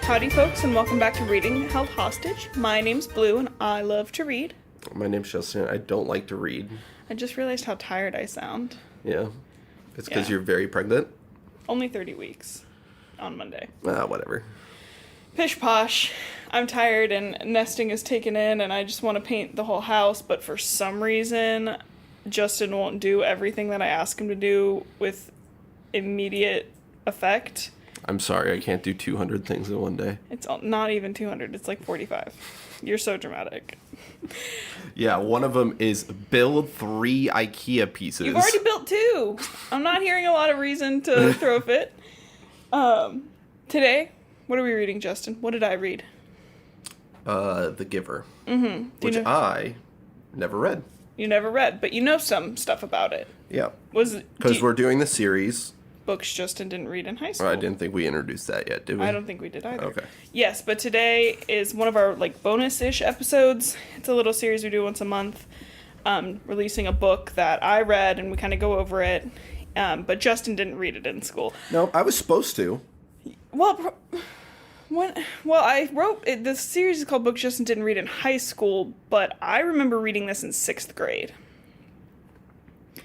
Howdy folks, and welcome back to Reading Held Hostage. My name's Blue and I love to read. My name's Justin. I don't like to read. I just realized how tired I sound. Yeah. It's because you're very pregnant? Only 30 weeks on Monday. Whatever. Pish posh. I'm tired and nesting is taken in and I just want to paint the whole house, but for some reason Justin won't do everything that I ask him to do with immediate effect. I'm sorry, I can't do 200 things in one day. It's not even 200, it's like 45. You're so dramatic. Yeah, one of them is build 3 IKEA pieces. You've already built 2. I'm not hearing a lot of reason to throw a fit. Today, what are we reading, Justin? What did I read? The Giver. Mm-hmm. Which I never read. You never read, but you know some stuff about it. Yeah. Because we're doing the series. Books Justin didn't read in high school. I didn't think we introduced that yet, did we? I don't think we did either. Okay. Yes, but today is one of our bonus-ish episodes. It's a little series we do once a month, releasing a book that I read, and we kind of go over it. But Justin didn't read it in school. No, I was supposed to. Well, I wrote it. The series is called Books Justin Didn't Read in High School, but I remember reading this in 6th grade.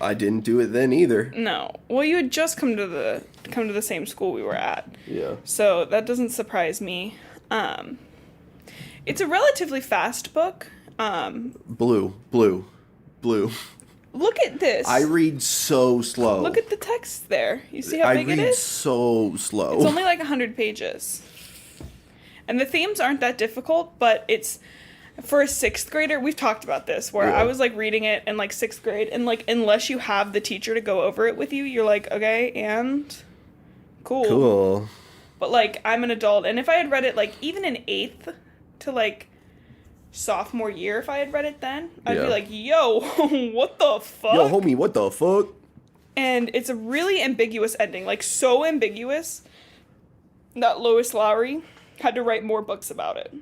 I didn't do it then either. No. Well, you had just come to the same school we were at. Yeah. So that doesn't surprise me. It's a relatively fast book. Blue. Look at this. I read so slow. Look at the text there. You see how big it is? I read so slow. It's only like 100 pages. And the themes aren't that difficult, but it's for a 6th grader. We've talked about this where I was reading it in 6th grade, and unless you have the teacher to go over it with you, you're like, okay, and cool. But I'm an adult, and if I had read it even in 8th to sophomore year, if I had read it then, I'd be like, yo, what the fuck? Yo, homie, what the fuck? And it's a really ambiguous ending, so ambiguous that Lois Lowry had to write more books about it.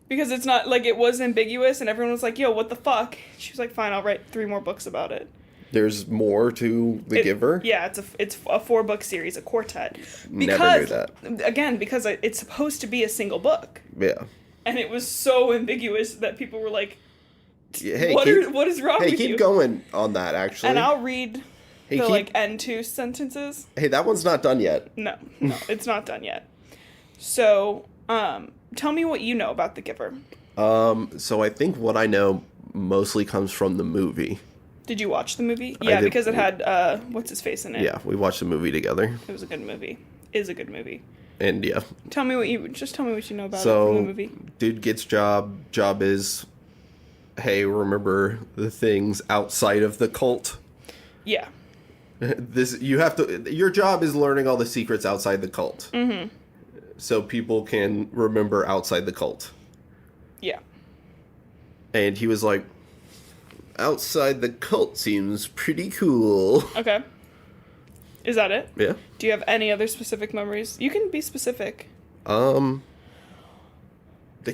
Because it's not, it was ambiguous, and everyone was like, yo, what the fuck? She was like, fine, I'll write 3 more books about it. There's more to The Giver? Yeah, it's a 4-book series, a quartet. Never knew that. Again, because it's supposed to be a single book. Yeah. And it was so ambiguous that people were like, hey, what is wrong with you? Hey, keep going on that, actually. And I'll read end 2 sentences. Hey, that one's not done yet. No, it's not done yet. So, tell me what you know about The Giver. So I think what I know mostly comes from the movie. Did you watch the movie? Yeah, because it had, what's his face in it? Yeah, we watched the movie together. It was a good movie. Is a good movie. And yeah. Tell me what you know about it from the movie. Dude gets job is, hey, remember the things outside of the cult? Yeah. Your job is learning all the secrets outside the cult. Mm-hmm. So people can remember outside the cult. Yeah. And he was like, outside the cult seems pretty cool. Okay. Is that it? Yeah. Do you have any other specific memories? You can be specific. They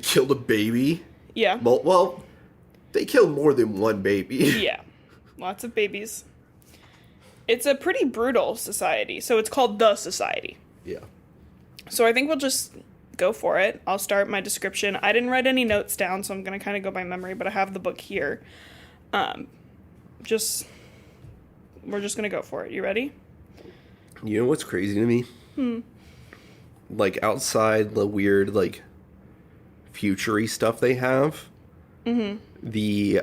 killed a baby. Yeah. Well, they killed more than one baby. Yeah. Lots of babies. It's a pretty brutal society, so it's called The Society. Yeah. So I think we'll just go for it. I'll start my description. I didn't write any notes down, so I'm going to kind of go by memory, but I have the book here. We're just going to go for it. You ready? You know what's crazy to me? Outside the weird, future-y stuff they have, the,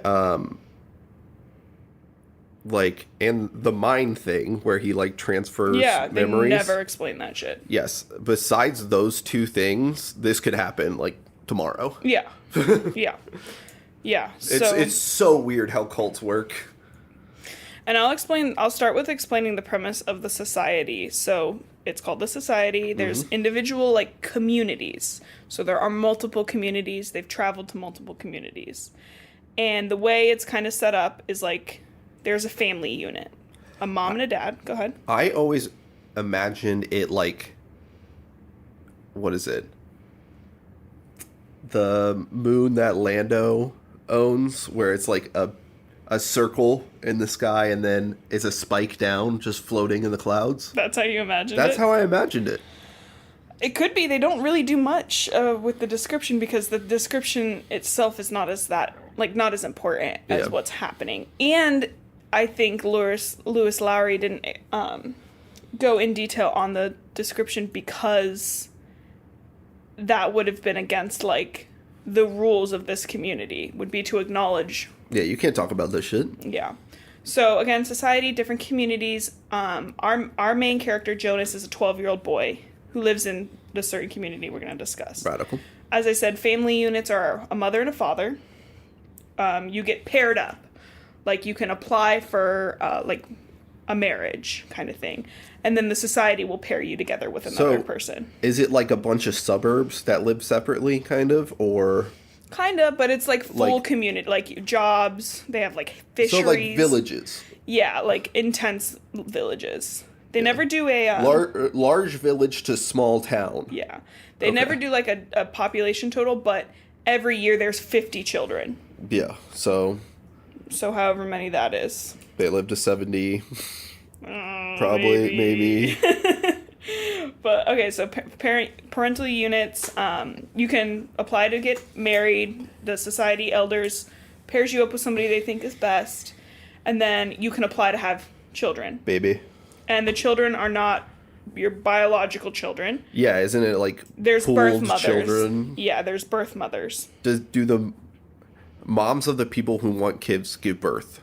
and the mind thing where he, transfers memories. Yeah, they never explain that shit. Yes. Besides those 2 things, this could happen, tomorrow. Yeah. Yeah. Yeah. It's so weird how cults work. And I'll start with explaining the premise of the society. So it's called the society. There's individual, communities. So there are multiple communities. They've traveled to multiple communities. And the way it's kind of set up is, there's a family unit. A mom and a dad. Go ahead. I always imagined it what is it? The moon that Lando owns, where it's a circle in the sky and then it's a spike down just floating in the clouds. That's how you imagined it? That's how I imagined it. It could be. They don't really do much with the description because the description itself is not as important as what's happening. And I think Lois Lowry didn't go in detail on the description because that would have been against, like, the rules of this community, would be to acknowledge. Yeah, you can't talk about this shit. Yeah. So, again, society, different communities. Our main character, Jonas, is a 12-year-old boy who lives in the certain community we're going to discuss. Radical. As I said, family units are a mother and a father. You get paired up. Like, you can apply for, like, a marriage kind of thing. And then the society will pair you together with another person. Is it like a bunch of suburbs that live separately, kind of, or... Kind of, but it's like full community, like jobs. They have like fisheries. So like villages. Yeah, like intense villages. They never do a... large village to small town. Yeah. They never do like a population total, but every year there's 50 children. Yeah, so... So however many that is. They live to 70. Probably, maybe. But, okay, so parental units, you can apply to get married. The society elders pairs you up with somebody they think is best. And then you can apply to have children. Baby. And the children are not your biological children. Yeah, isn't it like there's birth mothers. Children? Yeah, there's birth mothers. Do the moms of the people who want kids give birth?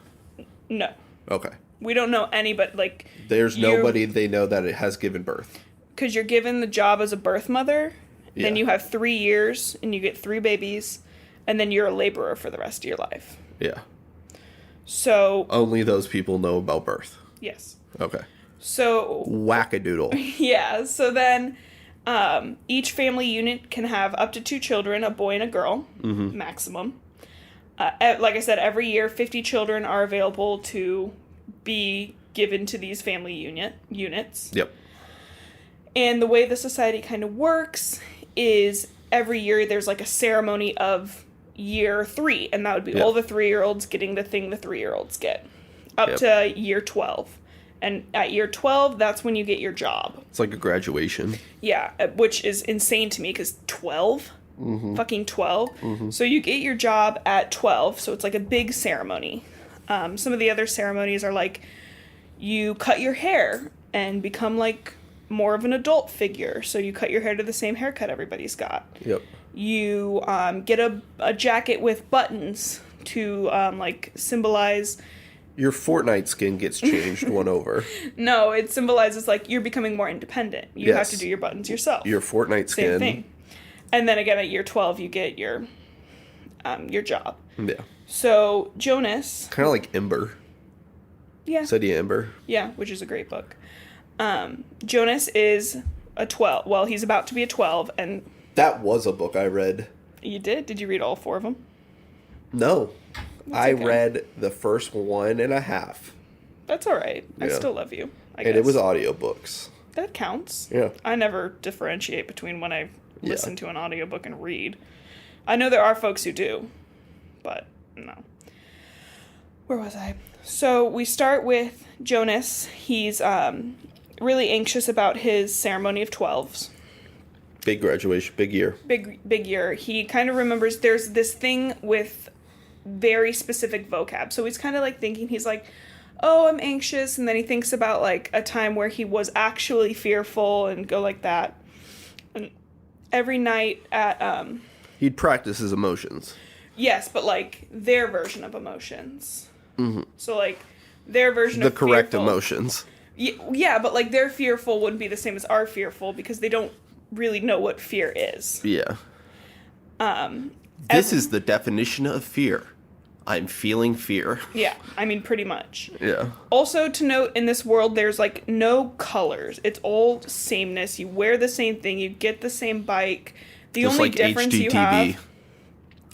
No. Okay. We don't know any, but like... There's nobody they know that it has given birth. Because you're given the job as a birth mother, then you have 3 years, and you get 3 babies, and then you're a laborer for the rest of your life. Yeah. So... Only those people know about birth. Yes. Okay. So... Wackadoodle. Yeah, so then each family unit can have up to 2 children, a boy and a girl, maximum. Like I said, every year 50 children are available to be given to these family units. Yep. And the way the society kind of works is every year there's like a ceremony of year 3, and that would be all the 3-year-olds getting the thing the 3-year-olds get up to year 12. And at year 12, that's when you get your job. It's like a graduation. Yeah, which is insane to me because 12? Fucking 12. So you get your job at 12, so it's like a big ceremony. Some of the other ceremonies are like you cut your hair and become like more of an adult figure. So you cut your hair to the same haircut everybody's got. Yep. You get a jacket with buttons to like symbolize... Your Fortnite skin gets changed one over. No, it symbolizes like you're becoming more independent. You have to do your buttons yourself. Your Fortnite skin. Same thing. And then again at year 12 you get your job. Yeah. So Jonas... Kind of like Ember. Yeah. City Ember. Yeah, which is a great book. Jonas is a 12. Well, he's about to be a 12, and... That was a book I read. You did? Did you read all 4 of them? No. I read the first 1.5. That's all right. I still love you, I guess. And it was audiobooks. That counts. Yeah. I never differentiate between when I listen to an audiobook and read. I know there are folks who do, but no. Where was I? So we start with Jonas. He's really anxious about his ceremony of 12s. Big graduation, big year. Big year. He kind of remembers there's this thing with very specific vocab. So he's kind of like thinking, he's like, oh, I'm anxious. And then he thinks about like a time where he was actually fearful and go like that. And every night at... He'd practice his emotions. Yes, but like their version of emotions. So like their version of the correct fearful, emotions. Yeah, but like their fearful wouldn't be the same as our fearful because they don't really know what fear is. Yeah. This is the definition of fear. I'm feeling fear. Yeah, I mean pretty much. Yeah. Also to note, in this world there's like no colors. It's all sameness. You wear the same thing, you get the same bike. The Just only like difference HGTV.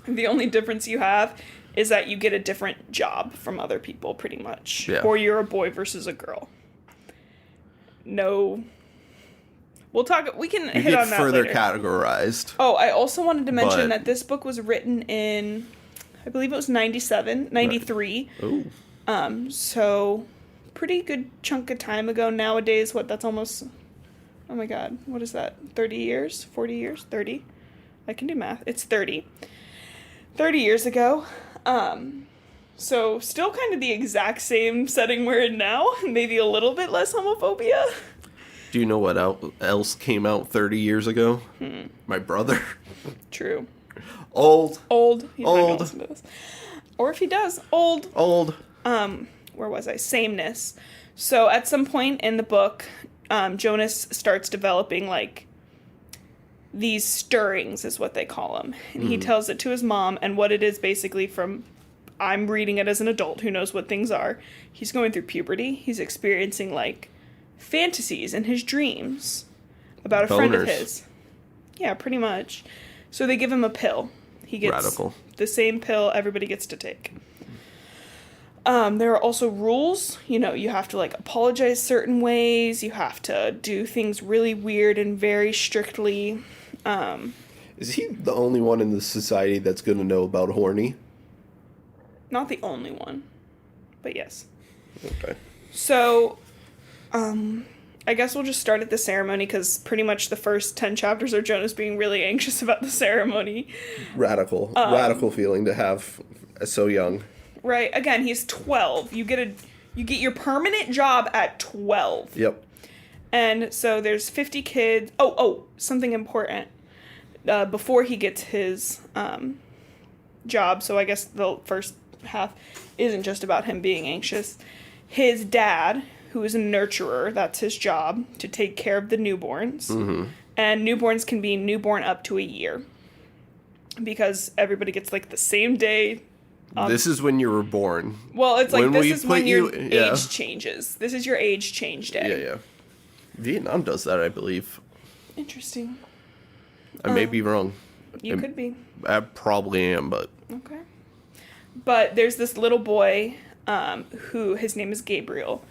The only difference you have is that you get a different job from other people, pretty much. Yeah. Or you're a boy versus a girl. No. We can hit on that further later. categorized. Oh, I also wanted to mention that this book was written in, I believe it was 93. Oh. So, pretty good chunk of time ago. Nowadays, that's almost Oh my god, what is that? 30 years? 40 years? 30? I can do math. It's 30. 30 years ago. So still kind of the exact same setting we're in now. Maybe a little bit less homophobia. Do you know what else came out 30 years ago? My brother. True. Old. He's not gonna listen to this. Or if he does, old. Where was I? Sameness. So at some point in the book, Jonas starts developing, like, these stirrings is what they call them. And he tells it to his mom, and what it is basically from, I'm reading it as an adult who knows what things are. He's going through puberty. He's experiencing, like, fantasies in his dreams about a friend of his. Yeah, pretty much. So they give him a pill. He gets Radical. The same pill everybody gets to take. There are also rules. You know, you have to, like, apologize certain ways. You have to do things really weird and very strictly. Is he the only one in the society that's going to know about horny? Not the only one, but yes. Okay. So, I guess we'll just start at the ceremony, because pretty much the first 10 chapters are Jonas being really anxious about the ceremony. Radical feeling to have so young. Right. Again, he's 12. You get your permanent job at 12. Yep. And so there's 50 kids. Oh, something important. Before he gets his job, so I guess the first half isn't just about him being anxious. His dad, who is a nurturer, that's his job, to take care of the newborns. Mm-hmm. And newborns can be newborn up to a year, because everybody gets, like, the same day. This is when you were born. Well, it's like, this is when your age changes. This is your age change day. Yeah. Vietnam does that, I believe. Interesting. I may be wrong. You could be. I probably am, but... Okay. But there's this little boy, who, his name is Gabriel.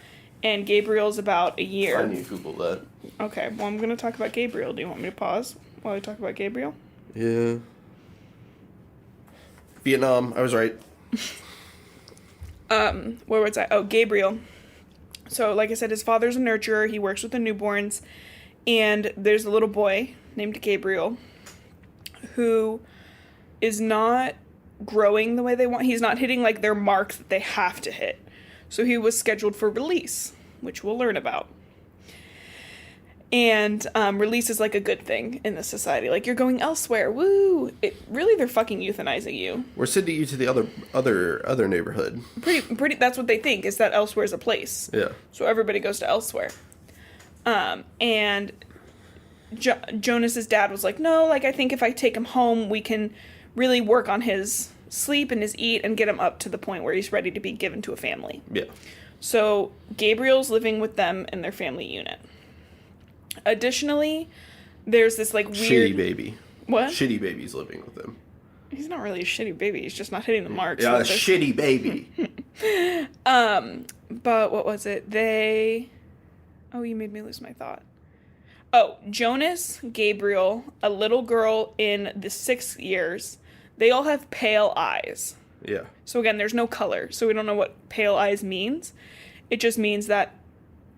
And Gabriel's about a year. I need to Google that. Okay, well, I'm going to talk about Gabriel. Do you want me to pause while I talk about Gabriel? Yeah. Vietnam, I was right. Where was I? Oh, Gabriel. So, like I said, his father's a nurturer. He works with the newborns. And there's a little boy named Gabriel who is not growing the way they want. He's not hitting, like, their mark that they have to hit. So he was scheduled for release, which we'll learn about. And release is, like, a good thing in this society. Like, you're going elsewhere. Woo! Really, they're fucking euthanizing you. We're sending you to the other neighborhood. Pretty. That's what they think, is that elsewhere is a place. Yeah. So everybody goes to elsewhere. And Jonas's dad was like, no, like, I think if I take him home, we can really work on his sleep and his eat and get him up to the point where he's ready to be given to a family. Yeah. So Gabriel's living with them in their family unit. Additionally, there's this, like, weird... Shitty baby. What? Shitty baby's living with them. He's not really a shitty baby. He's just not hitting the marks. Yeah, a shitty baby. But what was it? Oh, you made me lose my thought. Oh, Jonas, Gabriel, a little girl in the 6 years, they all have pale eyes. Yeah. So again, there's no color, so we don't know what pale eyes means. It just means that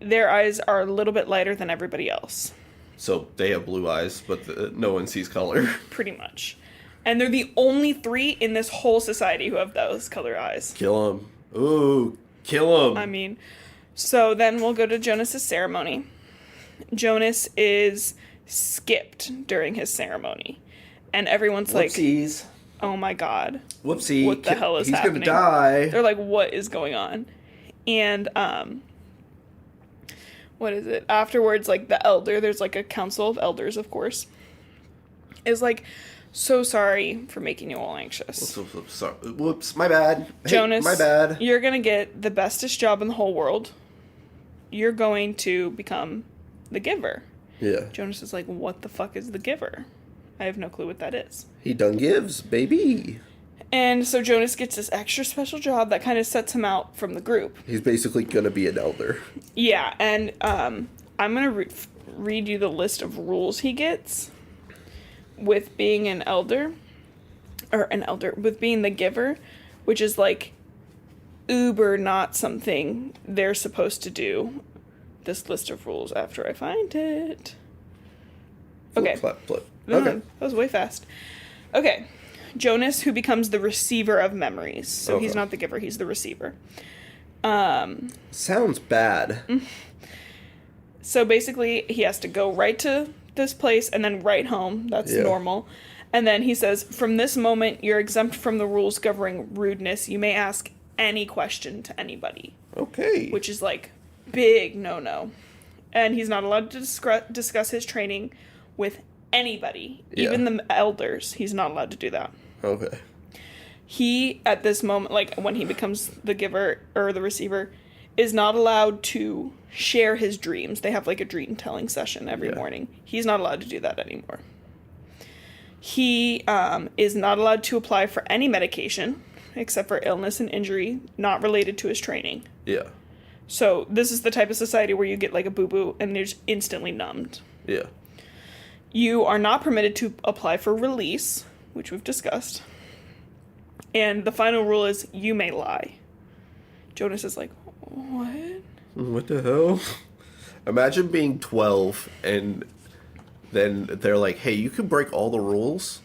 their eyes are a little bit lighter than everybody else. So they have blue eyes, but no one sees color. Pretty much. And they're the only 3 in this whole society who have those color eyes. Kill them. Ooh, kill them. I mean, so then we'll go to Jonas's ceremony. Jonas is skipped during his ceremony. And everyone's Whoopsies. Like, oh my god. Whoopsie. What the hell is happening? He's gonna die. They're like, what is going on? And, what is it? Afterwards, like, the elder, there's, like, a council of elders, of course, is like, so sorry for making you all anxious. Whoops, my bad. Jonas, hey, my bad. You're gonna get the bestest job in the whole world. You're going to become the giver. Yeah. Jonas is like, what the fuck is the giver? I have no clue what that is. He done gives, baby. And so Jonas gets this extra special job that kind of sets him out from the group. He's basically gonna be an elder. Yeah, and I'm gonna read you the list of rules he gets with being an elder, with being the giver, which is, like, uber not something they're supposed to do. This list of rules after I find it. Okay. Flip, flip. Okay. Okay. That was way fast. Okay. Jonas, who becomes the receiver of memories. So he's not the giver, he's the receiver. Sounds bad. So basically, he has to go right to this place and then right home. That's normal. And then he says, from this moment, you're exempt from the rules governing rudeness. You may ask any question to anybody. Okay. Which is like big no-no. And he's not allowed to discuss his training with anybody. Even the elders. He's not allowed to do that. Okay. He, at this moment, like when he becomes the giver or the receiver, is not allowed to share his dreams. They have like a dream telling session every morning. He's not allowed to do that anymore. He is not allowed to apply for any medication except for illness and injury not related to his training. Yeah. So this is the type of society where you get like a boo-boo and they're just instantly numbed. Yeah. You are not permitted to apply for release, which we've discussed. And the final rule is you may lie. Jonas is like, what? What the hell? Imagine being 12 and then they're like, hey, you can break all the rules.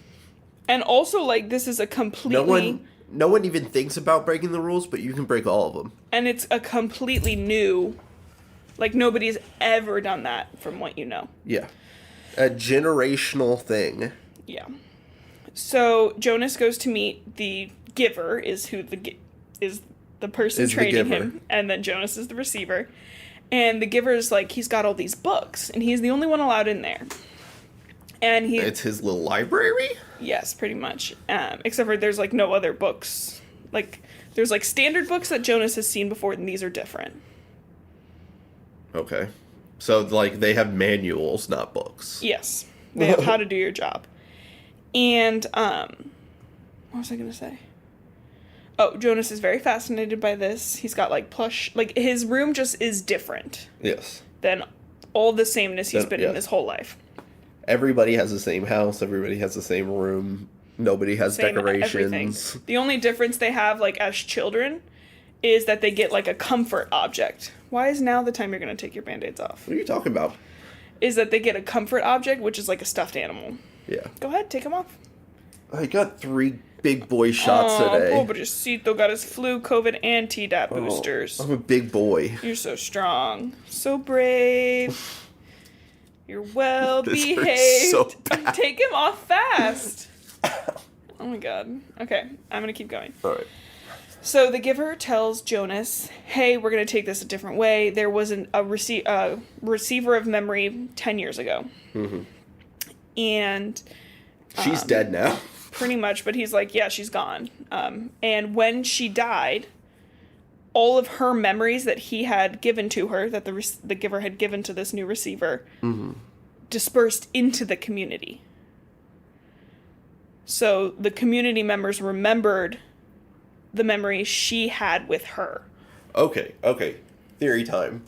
And also, like, this is a completely... No one even thinks about breaking the rules, but you can break all of them. And it's a completely new... Like, nobody's ever done that from what you know. Yeah. A generational thing. Yeah. So, Jonas goes to meet the giver, is the person training him. And then Jonas is the receiver. And the giver's like, he's got all these books. And he's the only one allowed in there. And it's his little library? Yes, pretty much. Except for there's, like, no other books. Like, there's, like, standard books that Jonas has seen before, and these are different. Okay. So, like, they have manuals, not books. Yes. They have how to do your job. And, what was I going to say? Oh, Jonas is very fascinated by this. He's got, like, plush... Like, his room just is different. Yes. Than all the sameness he's been in his whole life. Everybody has the same house. Everybody has the same room. Nobody has decorations. Everything. The only difference they have, like, as children, is that they get, like, a comfort object. Why is now the time you're going to take your Band-Aids off? What are you talking about? Is that they get a comfort object, which is, like, a stuffed animal. Yeah. Go ahead, take them off. I got 3 big boy shots today. Pobrecito got his flu, COVID, and Tdap boosters. I'm a big boy. You're so strong. So brave. You're well behaved. So bad. Take him off fast. Oh my god. Okay, I'm gonna keep going. All right. So the giver tells Jonas, hey, we're gonna take this a different way. There was a receiver of memory 10 years ago. Mm-hmm. And... she's dead now. Pretty much, but he's like, yeah, she's gone. And when she died, all of her memories that he had given to her, that the giver had given to this new receiver, dispersed into the community. So the community members remembered the memories she had with her. Okay. Theory time.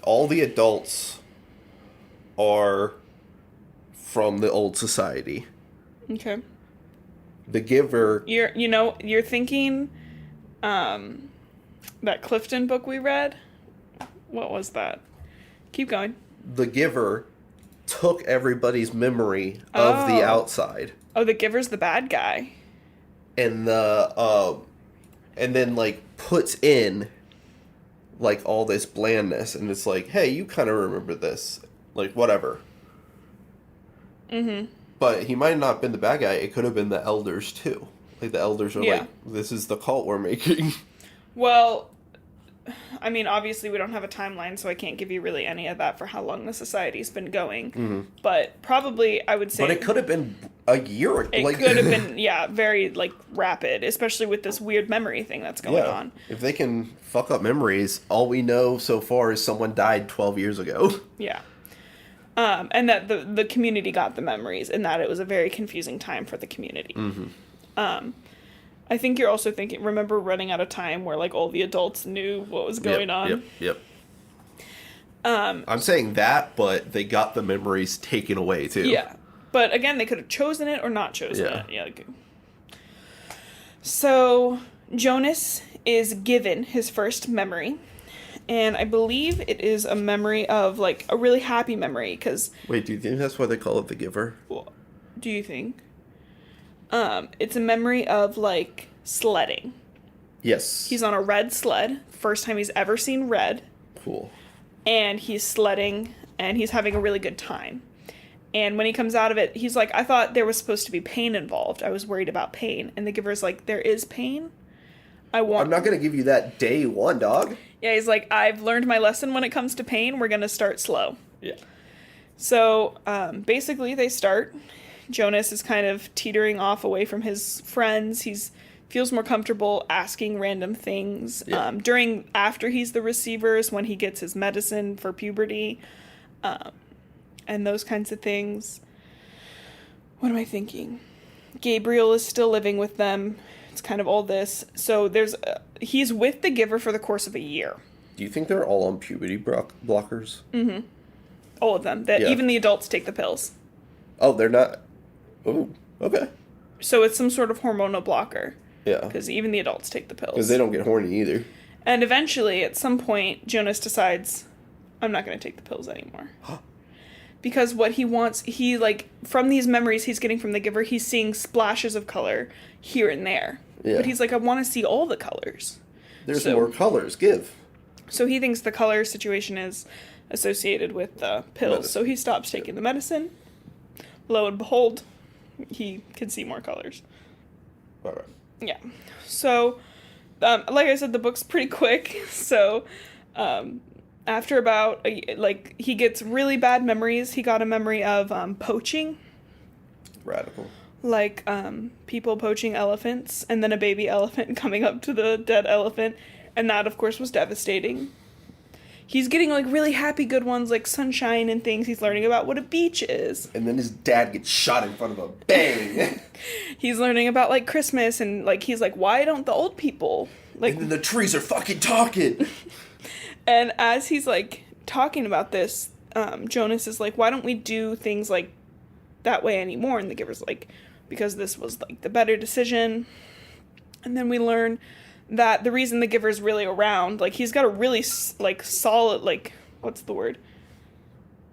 All the adults are from the old society. Okay. The giver... You're thinking that Clifton book we read? What was that? Keep going. The giver took everybody's memory of the outside. Oh, the giver's the bad guy. And and then, like, puts in, like, all this blandness. And it's like, hey, you kind of remember this. Like, whatever. Mm-hmm. But he might not have been the bad guy. It could have been the elders, too. Like, the elders are like, this is the cult we're making. Well, I mean, obviously we don't have a timeline, so I can't give you really any of that for how long the society's been going. Mm-hmm. But probably, I would say... But it could have been a year. It could have been, very, like, rapid, especially with this weird memory thing that's going on. If they can fuck up memories, all we know so far is someone died 12 years ago. Yeah. And that the community got the memories, and that it was a very confusing time for the community. Mm-hmm. I think you're also thinking, remember running out of time where, like, all the adults knew what was going on? Yep. I'm saying that, but they got the memories taken away, too. Yeah. But, again, they could have chosen it or not chosen it. Yeah. So, Jonas is given his first memory, And I believe it is a memory of, like, a really happy memory, because... Wait, do you think that's why they call it the Giver? Well, do you think? It's a memory of, like, sledding. Yes. He's on a red sled. First time he's ever seen red. Cool. And he's sledding, and he's having a really good time. And when he comes out of it, he's like, I thought there was supposed to be pain involved. I was worried about pain. And the Giver's like, there is pain. I'm not going to give you that day one, dog. Yeah, he's like, I've learned my lesson when it comes to pain. We're going to start slow. Yeah. So, basically, they start. Jonas is kind of teetering off away from his friends. Feels more comfortable asking random things. Yeah. After he's the receiver is when he gets his medicine for puberty. And those kinds of things. What am I thinking? Gabriel is still living with them. It's kind of all this. So he's with the Giver for the course of a year. Do you think they're all on puberty blockers? Mm-hmm. All of them. Even the adults take the pills. Oh, they're not... Oh, okay. So it's some sort of hormonal blocker. Yeah. Because even the adults take the pills. Because they don't get horny either. And eventually, at some point, Jonas decides, I'm not going to take the pills anymore. Because what he wants, from these memories he's getting from the Giver, he's seeing splashes of color here and there. Yeah. But he's like, I want to see all the colors. There's more colors. Give. So he thinks the color situation is associated with the pills. Medicine. So he stops taking the medicine. Lo and behold, he can see more colors. All right. Yeah. So, like I said, the book's pretty quick. So, after about, he gets really bad memories. He got a memory of poaching. Radical. Like, people poaching elephants, and then a baby elephant coming up to the dead elephant. And that, of course, was devastating. He's getting, really happy good ones, like sunshine and things. He's learning about what a beach is. And then his dad gets shot in front of him. Bang! He's learning about, Christmas, and, he's like, why don't the old people... and then the trees are fucking talking! And as he's, talking about this, Jonas is like, why don't we do things, that way anymore? And the Giver's like, because this was, the better decision. And then we learn that the reason the Giver's really around, he's got a really, solid, what's the word?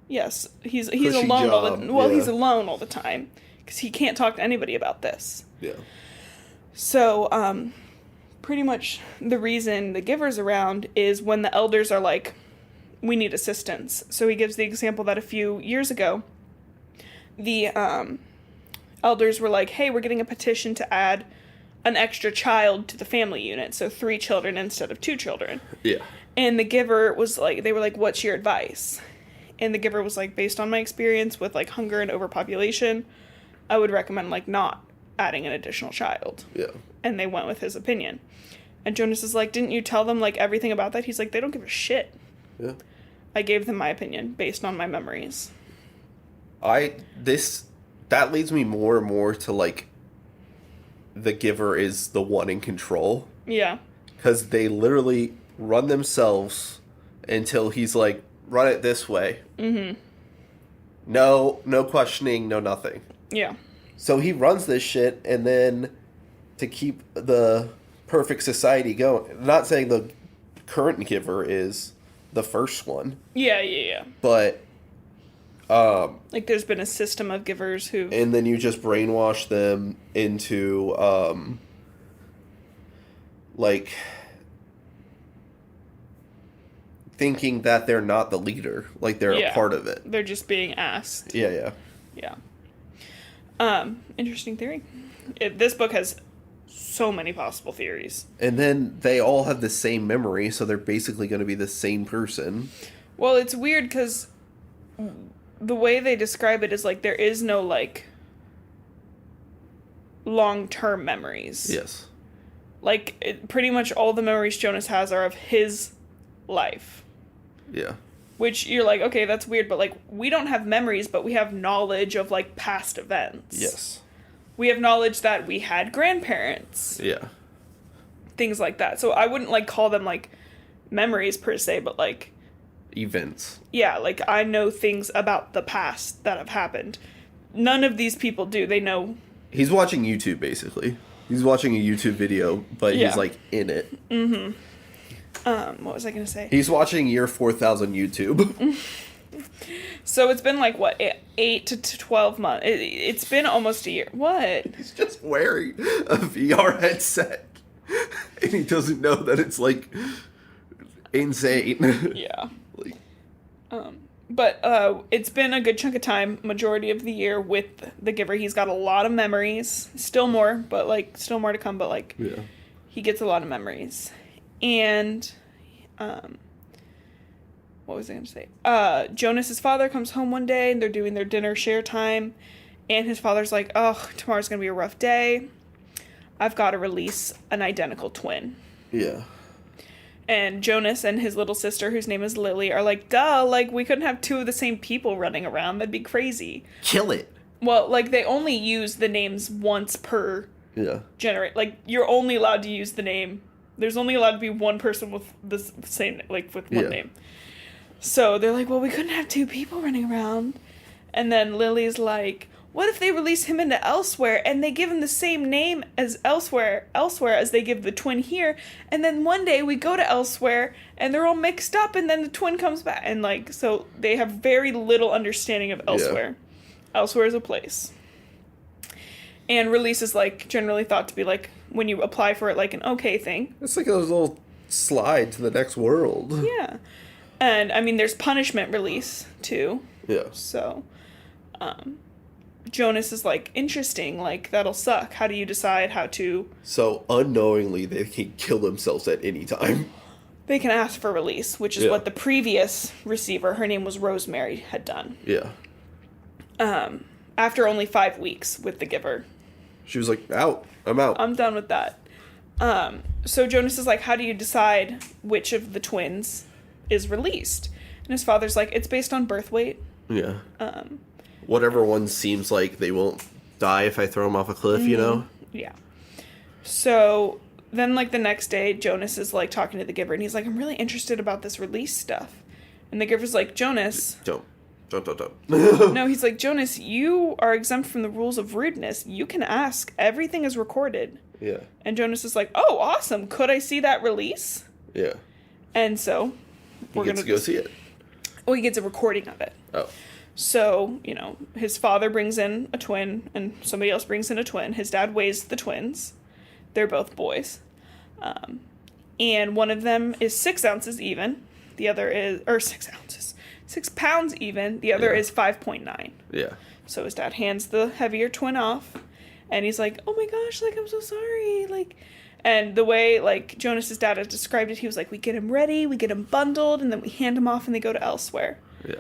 Yes, he's alone job. He's alone all the time, because he can't talk to anybody about this. Yeah. So, pretty much the reason the Giver's around is when the elders are like, we need assistance. So he gives the example that a few years ago, the elders were like, hey, we're getting a petition to add an extra child to the family unit, so 3 children instead of 2 children. Yeah. And the Giver was like, they were like, what's your advice? And the Giver was like, based on my experience with hunger and overpopulation, I would recommend not adding an additional child. Yeah. And they went with his opinion. And Jonas is like, didn't you tell them everything about that? He's like, they don't give a shit. Yeah. I gave them my opinion based on my memories. That leads me more and more to the Giver is the one in control. Yeah. Because they literally run themselves until he's like, run it this way. Mm-hmm. No questioning, no nothing. Yeah. So he runs this shit, and then to keep the perfect society going, not saying the current Giver is the first one. Yeah. But there's been a system of Givers who... And then you just brainwash them into, thinking that they're not the leader. They're a part of it. They're just being asked. Yeah. Interesting theory. This book has so many possible theories. And then they all have the same memory, so they're basically going to be the same person. Well, it's weird because the way they describe it is there is no long-term memories. Yes. Pretty much all the memories Jonas has are of his life. Yeah. Which you're like, okay, that's weird, but we don't have memories, but we have knowledge of past events. Yes. We have knowledge that we had grandparents. Yeah. Things like that. So I wouldn't call them memories per se, but events. Yeah, I know things about the past that have happened. None of these people do. They know. He's watching YouTube, basically. He's watching a YouTube video, but he's in it. Mm-hmm. What was I going to say? He's watching year 4000 YouTube. So it's been like, what, 8 to 12 months. It's been almost a year. What? He's just wearing a VR headset. And he doesn't know that it's, like, insane. Yeah. Like, but it's been a good chunk of time, majority of the year, with the Giver. He's got a lot of memories. Still more, but, like, still more to come. But, like, yeah. He gets a lot of memories. And, what was I going to say? Jonas's father comes home one day, and they're doing their dinner share time. And his father's like, oh, tomorrow's going to be a rough day. I've got to release an identical twin. Yeah. And Jonas and his little sister, whose name is Lily, are like, duh, like, we couldn't have two of the same people running around. That'd be crazy. Kill it. Well, like, they only use the names once per generate. Like, you're only allowed to use the name. There's only allowed to be one person with the same, like, with one name. So they're like, well, we couldn't have two people running around. And then Lily's like, what if they release him into Elsewhere and they give him the same name as Elsewhere as they give the twin here, and then one day we go to Elsewhere and they're all mixed up and then the twin comes back, and like, so they have very little understanding of Elsewhere. Yeah. Elsewhere is a place. And release is like generally thought to be like when you apply for it, like an okay thing. It's like a little slide to the next world. Yeah. And I mean there's punishment release too. Yeah. So Jonas is like, interesting, like, that'll suck. How do you decide how to... So, unknowingly, they can kill themselves at any time. They can ask for release, which is what the previous receiver, her name was Rosemary, had done. Yeah. After only 5 weeks with the Giver. She was like, out. I'm out. I'm done with that. So Jonas is like, how do you decide which of the twins is released? And his father's like, it's based on birth weight. Yeah. Whatever one seems like they won't die if I throw them off a cliff, you know? Yeah. So then, like, the next day, Jonas is, like, talking to the Giver, and he's like, I'm really interested about this release stuff. And the Giver's like, Jonas... Don't. No, he's like, Jonas, you are exempt from the rules of rudeness. You can ask. Everything is recorded. Yeah. And Jonas is like, oh, awesome. Could I see that release? Yeah. And so... He gets to go see it. Oh, he gets a recording of it. Oh. So, you know, his father brings in a twin, and somebody else brings in a twin. His dad weighs the twins. They're both boys. And one of them is 6 ounces even. The other is... Or 6 ounces. 6 pounds even. The other is 5.9. Yeah. So his dad hands the heavier twin off. And he's like, oh my gosh, like, I'm so sorry. Like... And the way, like, Jonas's dad had described it, he was like, we get him ready, we get him bundled, and then we hand him off and they go to Elsewhere. Yeah.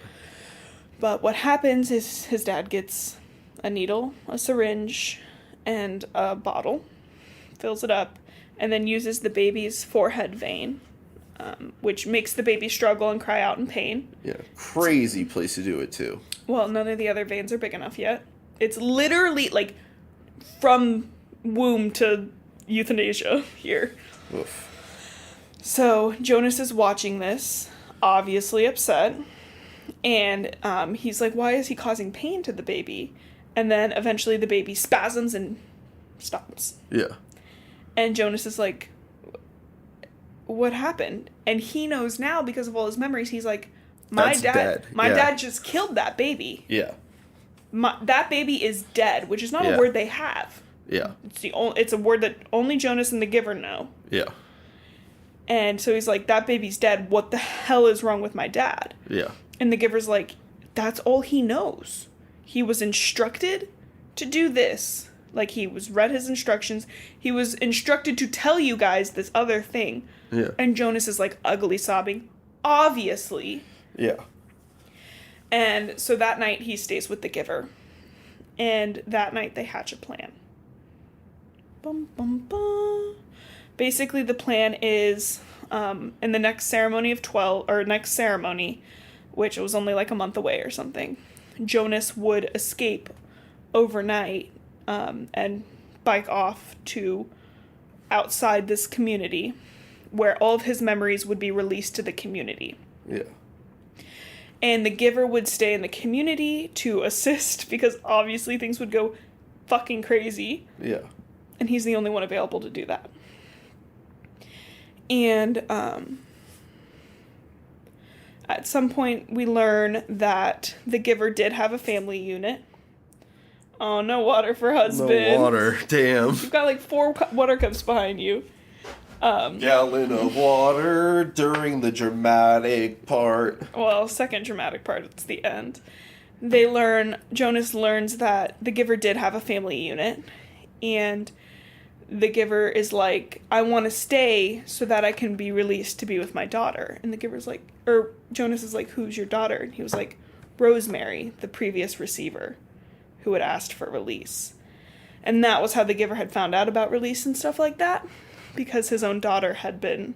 But what happens is his dad gets a needle, a syringe, and a bottle, fills it up, and then uses the baby's forehead vein, which makes the baby struggle and cry out in pain. Yeah, crazy place to do it, too. Well, none of the other veins are big enough yet. It's literally, like, from womb to euthanasia here. Oof. So Jonas is watching this, obviously upset. And he's like, why is he causing pain to the baby? And then eventually the baby spasms and stops. Yeah. And Jonas is like, what happened? And he knows now because of all his memories. He's like, my dad just killed that baby. Yeah. That baby is dead, which is not a word they have. Yeah. It's a word that only Jonas and the Giver know. Yeah. And so he's like, that baby's dead. What the hell is wrong with my dad? Yeah. And the Giver's like, that's all he knows. He was instructed to do this. Like, he was read his instructions. He was instructed to tell you guys this other thing. Yeah. And Jonas is, like, ugly sobbing. Obviously. Yeah. And so that night, he stays with the Giver. And that night, they hatch a plan. Bum, bum, bum. Basically, the plan is, in the next ceremony of 12, or next ceremony, which was only like a month away or something, Jonas would escape overnight and bike off to outside this community where all of his memories would be released to the community. Yeah. And the Giver would stay in the community to assist because obviously things would go fucking crazy. Yeah. And he's the only one available to do that. And At some point, we learn that the giver did have a family unit. Oh, no water for husband. No water, damn. You've got like 4 water cups behind you. Gallon of water during the dramatic part. Well, second dramatic part, it's the end. Jonas learns that the giver did have a family unit, and the giver is like, I want to stay so that I can be released to be with my daughter. And the giver's like, or Jonas is like, who's your daughter? And he was like, Rosemary, the previous receiver, who had asked for release. And that was how the giver had found out about release and stuff like that, because his own daughter had been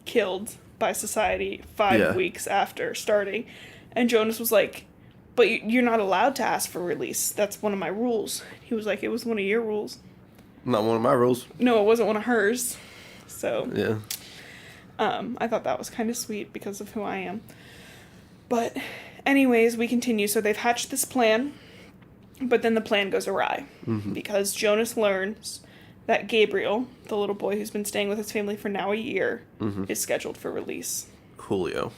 killed by society 5 weeks after starting. And Jonas was like, but you're not allowed to ask for release. That's one of my rules. He was like, it was one of your rules. Not one of my rules. No, it wasn't one of hers. So, yeah. I thought that was kind of sweet because of who I am. But anyways, we continue. So they've hatched this plan, but then the plan goes awry because Jonas learns that Gabriel, the little boy who's been staying with his family for now a year, is scheduled for release. Coolio.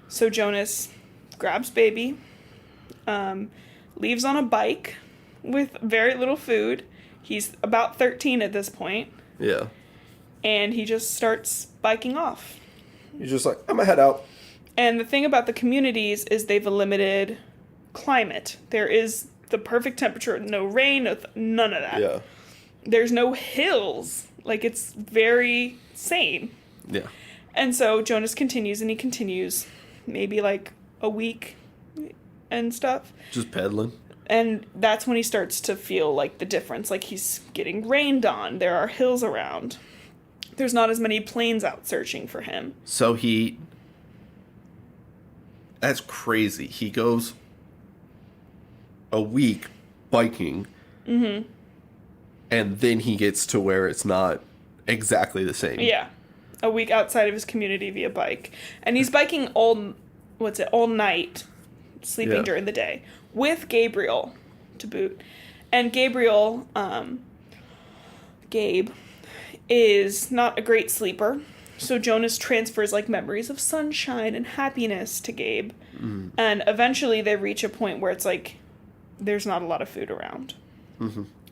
So Jonas grabs baby, leaves on a bike with very little food. He's about 13 at this point. Yeah. And he just starts biking off. He's just like, I'm gonna head out. And the thing about the communities is they've a limited climate. There is the perfect temperature, no rain, none of that. Yeah. There's no hills. Like, it's very sane. Yeah. And so Jonas continues, and he continues maybe like a week and stuff. Just pedaling. And that's when he starts to feel like the difference. Like, he's getting rained on. There are hills around. There's not as many planes out searching for him. So that's crazy. He goes a week biking. And then he gets to where it's not exactly the same. Yeah. A week outside of his community via bike. And he's biking all night, sleeping during the day, with Gabriel to boot. And Gabriel, Gabe, is not a great sleeper. So Jonas transfers like memories of sunshine and happiness to Gabe. And eventually they reach a point where it's like there's not a lot of food around.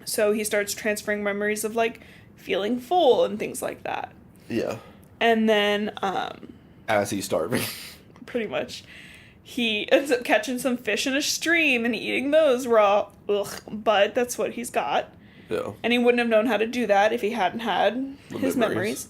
So he starts transferring memories of like feeling full and things like that. Yeah. And then as he's starving. Pretty much. He ends up catching some fish in a stream and eating those raw. Ugh, but that's what he's got. Yeah. And he wouldn't have known how to do that if he hadn't had his memories.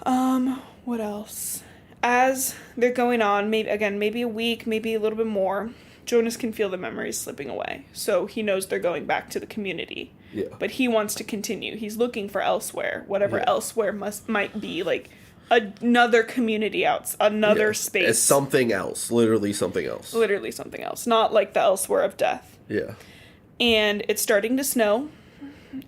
What else? As they're going on, maybe a week, maybe a little bit more, Jonas can feel the memories slipping away. So he knows they're going back to the community. Yeah. But he wants to continue. He's looking for elsewhere. Whatever elsewhere might be, like another community another space. It's something else. Literally something else. Literally something else. Not like the elsewhere of death. Yeah. And it's starting to snow.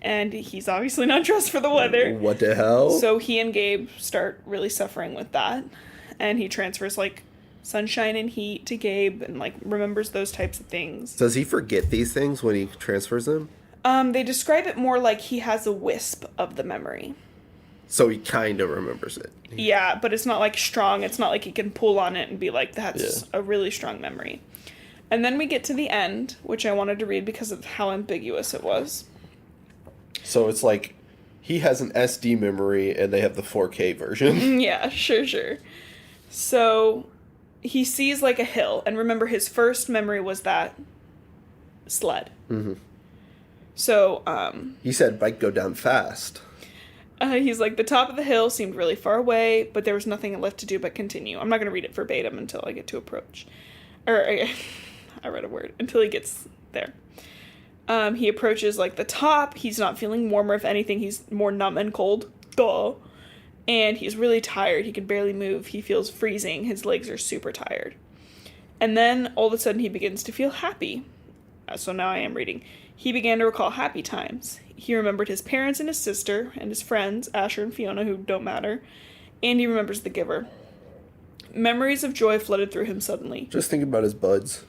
And he's obviously not dressed for the weather. What the hell? So he and Gabe start really suffering with that. And he transfers, like, sunshine and heat to Gabe and, like, remembers those types of things. Does he forget these things when he transfers them? They describe it more like he has a wisp of the memory. So he kind of remembers it. Yeah, but it's not, like, strong. It's not like he can pull on it and be like, that's a really strong memory. And then we get to the end, which I wanted to read because of how ambiguous it was. So it's like he has an SD memory and they have the 4K version. Yeah, sure. So he sees like a hill, and remember his first memory was that sled. So he said bike go down fast. He's like, the top of the hill seemed really far away, but there was nothing left to do but continue. I'm not going to read it verbatim until I get to approach. I read a word. Until he gets there. He approaches, like, the top. He's not feeling warmer. If anything, he's more numb and cold. Duh. And he's really tired. He can barely move. He feels freezing. His legs are super tired. And then, all of a sudden, he begins to feel happy. So now I am reading. He began to recall happy times. He remembered his parents and his sister and his friends, Asher and Fiona, who don't matter. And he remembers the giver. Memories of joy flooded through him suddenly. Just think about his buds.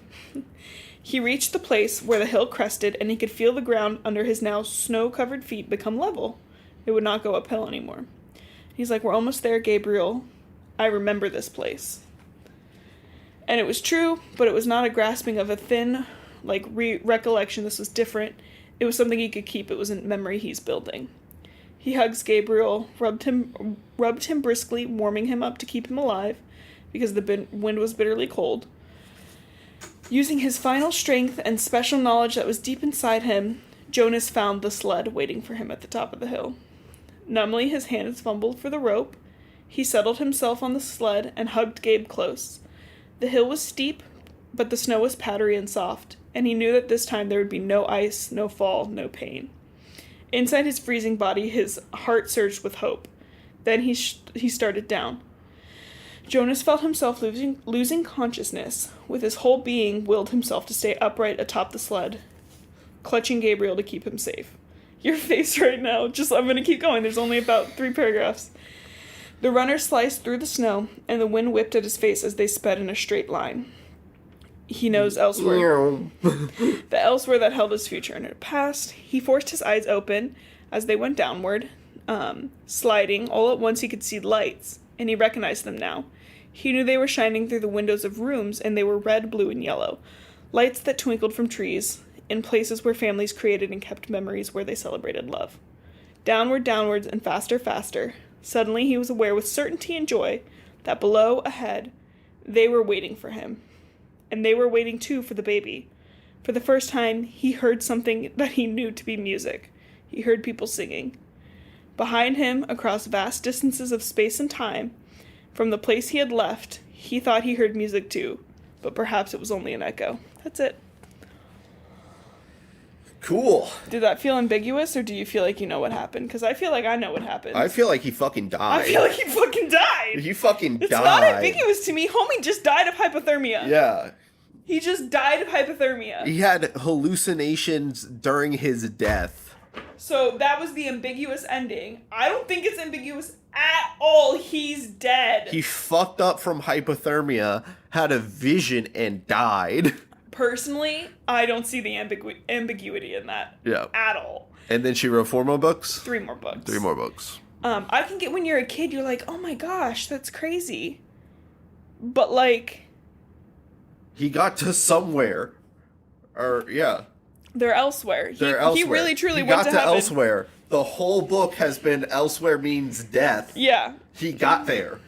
He reached the place where the hill crested, and he could feel the ground under his now snow-covered feet become level. It would not go uphill anymore. He's like, we're almost there, Gabriel. I remember this place. And it was true, but it was not a grasping of a thin, like, recollection. This was different. It was something he could keep. It was a memory he's building. He hugs Gabriel, rubbed him briskly, warming him up to keep him alive, because the wind was bitterly cold. Using his final strength and special knowledge that was deep inside him, Jonas found the sled waiting for him at the top of the hill. Numbly, his hands fumbled for the rope. He settled himself on the sled and hugged Gabe close. The hill was steep, but the snow was powdery and soft, and he knew that this time there would be no ice, no fall, no pain. Inside his freezing body, his heart surged with hope. Then he started down. Jonas felt himself losing consciousness. With his whole being, willed himself to stay upright atop the sled, clutching Gabriel to keep him safe. Your face right now. I'm going to keep going. There's only about 3 paragraphs. The runner sliced through the snow, and the wind whipped at his face as they sped in a straight line. He knows elsewhere. The elsewhere that held his future and it past. He forced his eyes open as they went downward, sliding. All at once he could see lights, and he recognized them now. He knew they were shining through the windows of rooms, and they were red, blue, and yellow. Lights that twinkled from trees, in places where families created and kept memories where they celebrated love. Downwards, and faster, faster. Suddenly he was aware with certainty and joy that below, ahead, they were waiting for him. And they were waiting too for the baby. For the first time, he heard something that he knew to be music. He heard people singing. Behind him, across vast distances of space and time, from the place he had left, he thought he heard music too, but perhaps it was only an echo. That's it. Cool. Did that feel ambiguous, or do you feel like you know what happened? Because I feel like I know what happened. I feel like he fucking died. I feel like he fucking died. He fucking died. It's not ambiguous to me. Homie just died of hypothermia. Yeah. He just died of hypothermia. He had hallucinations during his death. So that was the ambiguous ending. I don't think it's ambiguous at all. He's dead. He fucked up from hypothermia, had a vision, and died. Personally, I don't see the ambiguity in that. Yeah. At all. And then she wrote 4 more books? 3 more books. 3 more books. I can get when you're a kid, you're like, oh my gosh, that's crazy. But like... He got to somewhere. Or, yeah. They're elsewhere. They're elsewhere. He really, truly he went got to heaven. elsewhere. The whole book has been elsewhere means death. Yeah. He got there.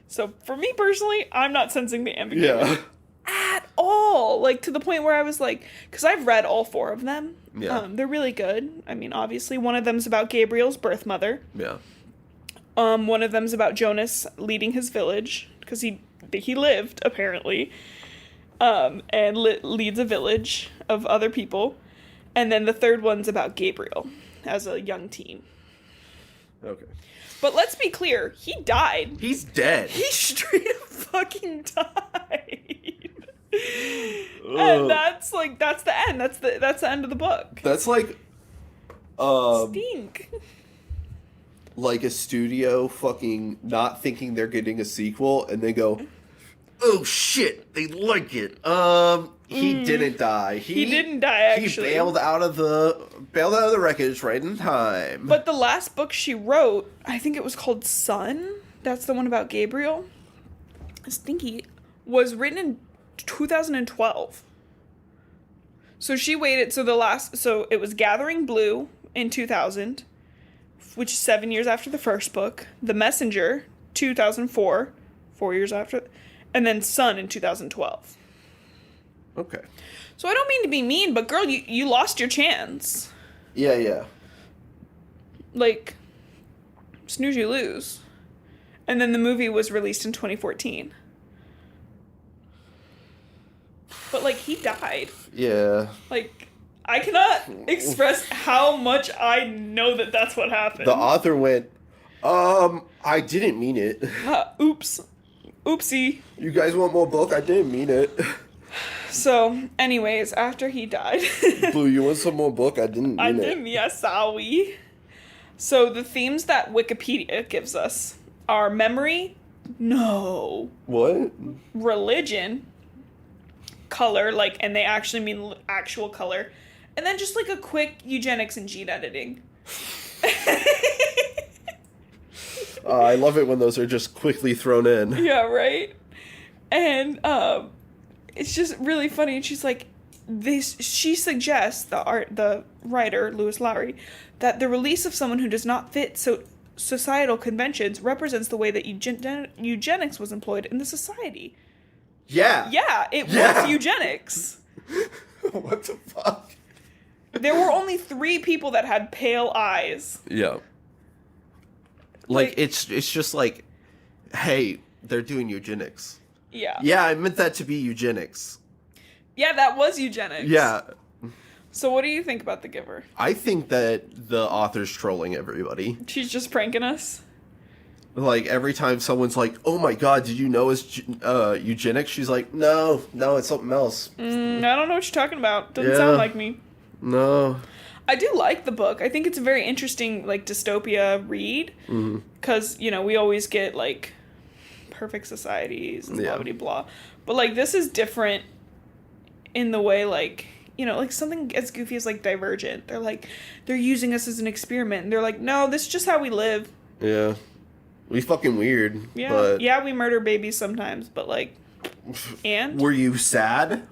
So, for me personally, I'm not sensing the ambiguity. Yeah. At all. Like, to the point where I was like... Because I've read all 4 of them. Yeah. They're really good. I mean, obviously, one of them's about Gabriel's birth mother. Yeah. One of them's about Jonas leading his village. Because he lived, apparently. And leads a village of other people. And then the third one's about Gabriel as a young teen. Okay. But let's be clear, he died. He's dead. He straight up fucking died. And that's the end. That's the end of the book. That's like Stink. Like a studio fucking not thinking they're getting a sequel and they go, oh shit, they like it. He didn't die. He didn't die, actually. He bailed out of the wreckage right in time. But the last book she wrote, I think it was called Sun. That's the one about Gabriel. Stinky. Was written in 2012. So she waited. So it was Gathering Blue in 2000, which is 7 years after the first book. The Messenger, 2004, 4 years after. And then Sun in 2012. Okay. So I don't mean to be mean, but girl, you lost your chance. Yeah. Like, snooze you lose. And then the movie was released in 2014. But, like, he died. Yeah. Like, I cannot express how much I know that that's what happened. The author went, I didn't mean it. Oops. Oopsie. You guys want more book? I didn't mean it. So, anyways, after he died... Blue, you want some more book? I didn't mean it. Yes, sorry. So, the themes that Wikipedia gives us are memory, no. What? Religion, color, like, and they actually mean actual color, and then just, like, a quick eugenics and gene editing. I love it when those are just quickly thrown in. Yeah, right? And it's just really funny. And she's like, she suggests, the writer, Lois Lowry, that the release of someone who does not fit societal conventions represents the way that eugenics was employed in the society. Yeah. Yeah, it was eugenics. What the fuck? There were only 3 people that had pale eyes. Yeah. Like it's just like, hey, they're doing eugenics. Yeah. Yeah, I meant that to be eugenics. Yeah, that was eugenics. Yeah. So what do you think about The Giver? I think that the author's trolling everybody. She's just pranking us? Like, every time someone's like, oh my god, did you know it's eugenics? She's like, no, it's something else. I don't know what you're talking about. Doesn't sound like me. No. I do like the book. I think it's a very interesting, like, dystopia read. Because, you know, we always get, like, perfect societies and blah, blah, blah. But, like, this is different in the way, like, you know, like, something as goofy as, like, Divergent. They're like, they're using us as an experiment. And they're like, no, this is just how we live. Yeah. We fucking weird. Yeah. But... yeah, we murder babies sometimes, but, like, and? Were you sad?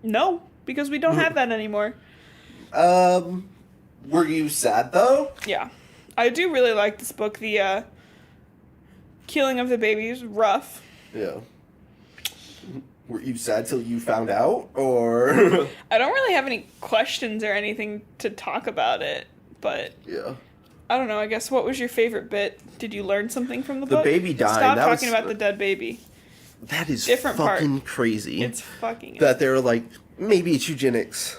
No, because we don't have that anymore. Were you sad, though? Yeah. I do really like this book. The, killing of the babies, rough. Yeah. Were you sad till you found out, or? I don't really have any questions or anything to talk about it, but... yeah. I don't know, I guess, what was your favorite bit? Did you learn something from the book? The baby dying. Stop talking about the dead baby. That is Different fucking part. crazy. It's fucking... that they were like, maybe it's eugenics.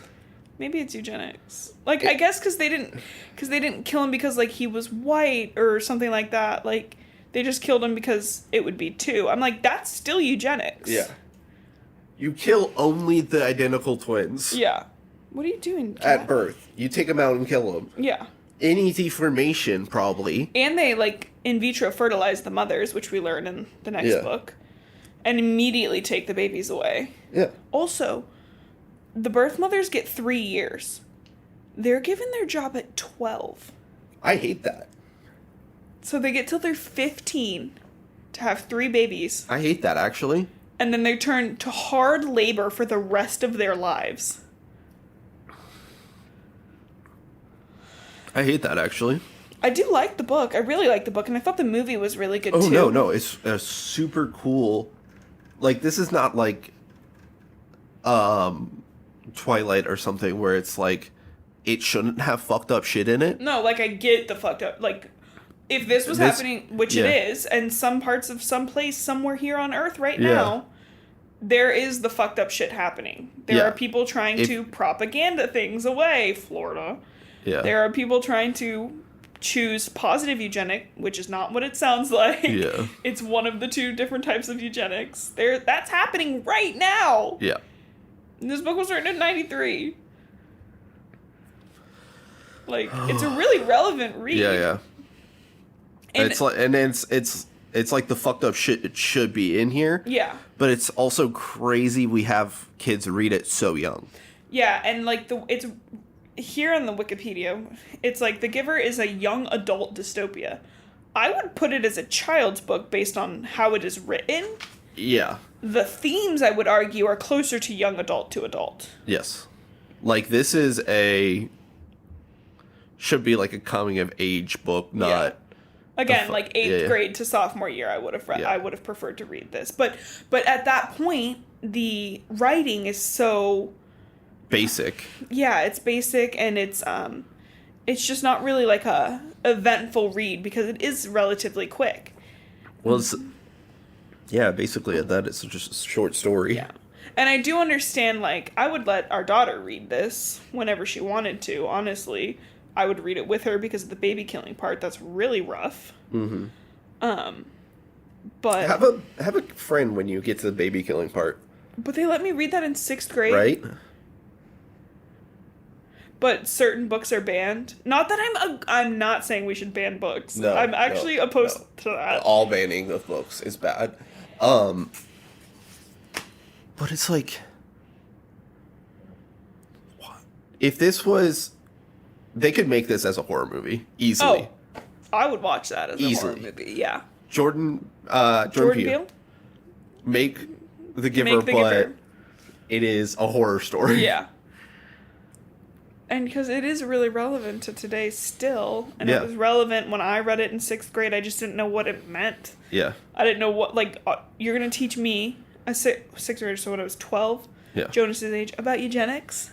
Maybe it's eugenics. Like, I guess because they didn't kill him because, like, he was white or something like that. Like, they just killed him because it would be 2. I'm like, that's still eugenics. Yeah. You kill only the identical twins. Yeah. What are you doing, Kat? At birth. You take them out and kill them. Yeah. Any deformation, probably. And they, like, in vitro fertilize the mothers, which we learn in the next book, and immediately take the babies away. Yeah. Also, the birth mothers get 3 years. They're given their job at 12. I hate that. So they get till they're 15 to have 3 babies. I hate that, actually. And then they turn to hard labor for the rest of their lives. I hate that, actually. I do like the book. I really like the book, and I thought the movie was really good, too. Oh, no, it's a super cool... Like, this is not, like, Twilight or something where it's, like, it shouldn't have fucked up shit in it. No, like, I get the fucked up... Like, if this was happening, which it is, and some parts of some place somewhere here on Earth right now, there is the fucked up shit happening. There are people trying to propaganda things away, Florida. Yeah. There are people trying to choose positive eugenic, which is not what it sounds like. Yeah. It's one of the 2 different types of eugenics. That's happening right now. Yeah. And this book was written in 93. Like, it's a really relevant read. Yeah. And it's like the fucked up shit it should be in here. Yeah. But it's also crazy we have kids read it so young. Yeah, and like it's here on the Wikipedia, it's like The Giver is a young adult dystopia. I would put it as a child's book based on how it is written. Yeah. The themes, I would argue, are closer to young adult to adult. Yes. Like, this is should be like a coming of age book, not... Again, like 8th grade to sophomore year, I would have preferred to read this. But at that point, the writing is so basic. Yeah, it's basic, and it's just not really like a eventful read because it is relatively quick. Well, basically at that it's just a short story. Yeah. And I do understand, like, I would let our daughter read this whenever she wanted to, honestly. I would read it with her because of the baby killing part. That's really rough. Mm-hmm. But have a friend when you get to the baby killing part. But they let me read that in 6th grade. Right? But certain books are banned. Not that I'm not saying we should ban books. No, I'm actually opposed to that. All banning of books is bad. But it's like, if this was, they could make this as a horror movie easily. Oh, I would watch that as a horror movie. Yeah. Jordan Peele? make The Giver, but it is a horror story. Yeah. And because it is really relevant to today still, and it was relevant when I read it in 6th grade, I just didn't know what it meant. Yeah. I didn't know what, like, you're going to teach me, a 6th grader, so when I was 12, Jonas's age, about eugenics.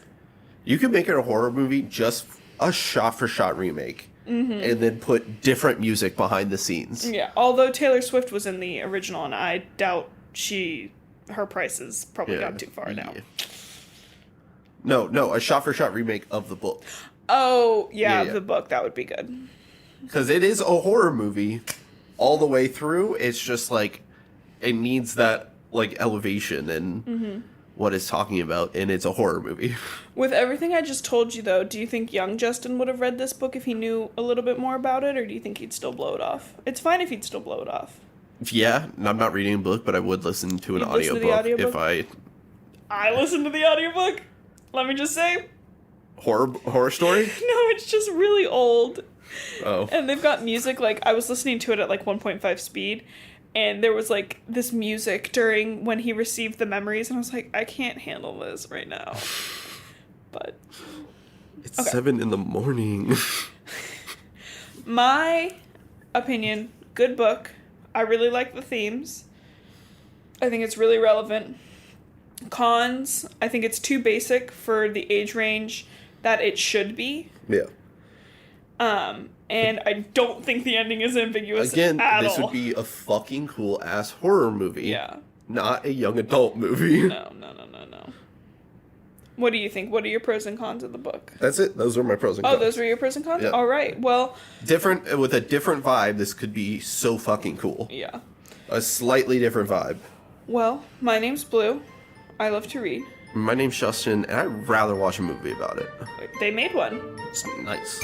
You could make it a horror movie, just a shot-for-shot remake, and then put different music behind the scenes. Yeah, although Taylor Swift was in the original, and I doubt her prices probably gone too far now. No, a shot-for-shot remake of the book. Oh, yeah, the book. That would be good. Because it is a horror movie all the way through. It's just, like, it needs that, like, elevation and what it's talking about, and it's a horror movie. With everything I just told you, though, do you think young Justin would have read this book if he knew a little bit more about it, or do you think he'd still blow it off? It's fine if he'd still blow it off. Yeah, I'm not reading a book, but I would listen to an audiobook if I listen to the audiobook? Let me just say. Horror story? No, it's just really old. Oh. And they've got music, like, I was listening to it at, like, 1.5 speed, and there was, like, this music during when he received the memories, and I was like, I can't handle this right now. But. It's 7 a.m. My opinion, good book. I really like the themes. I think it's really relevant. Cons, I think it's too basic for the age range that it should be. Yeah. And I don't think the ending is ambiguous Again, at this all. would be a fucking cool-ass horror movie. Yeah. Not a young adult movie. No. What do you think? What are your pros and cons of the book? That's it. Those were my pros and cons. Oh, those were your pros and cons? Yeah. All right. Well. With a different vibe, this could be so fucking cool. Yeah. A slightly different vibe. Well, my name's Blue. I love to read. My name's Justin, and I'd rather watch a movie about it. They made one. It's nice.